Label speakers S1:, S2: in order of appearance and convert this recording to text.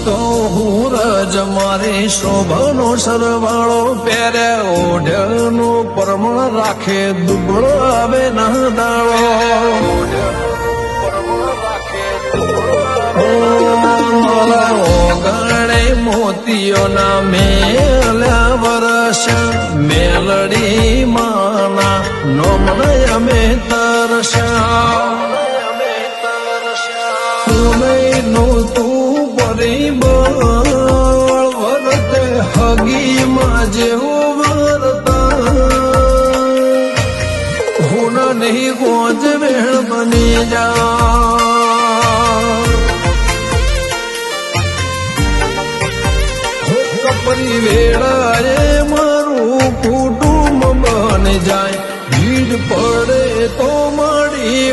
S1: તો હું રજ મારી શોભાનો સરવાળો પહેરે ઓઢનો પરમણ રાખે દુબળો આવે ના દાળો ઓગણે મોતીઓના મેલ્યા વરસ મેલડી માના નોમને અમે તરસ્યા નું તું પરિબળ વરતે હગીમાં જેવું વરતા હું નહીં ગોજ વેણ બની જા કપરી વેળાએ મારું કુટુંબ બની જાય ભીડ પડે તો મળી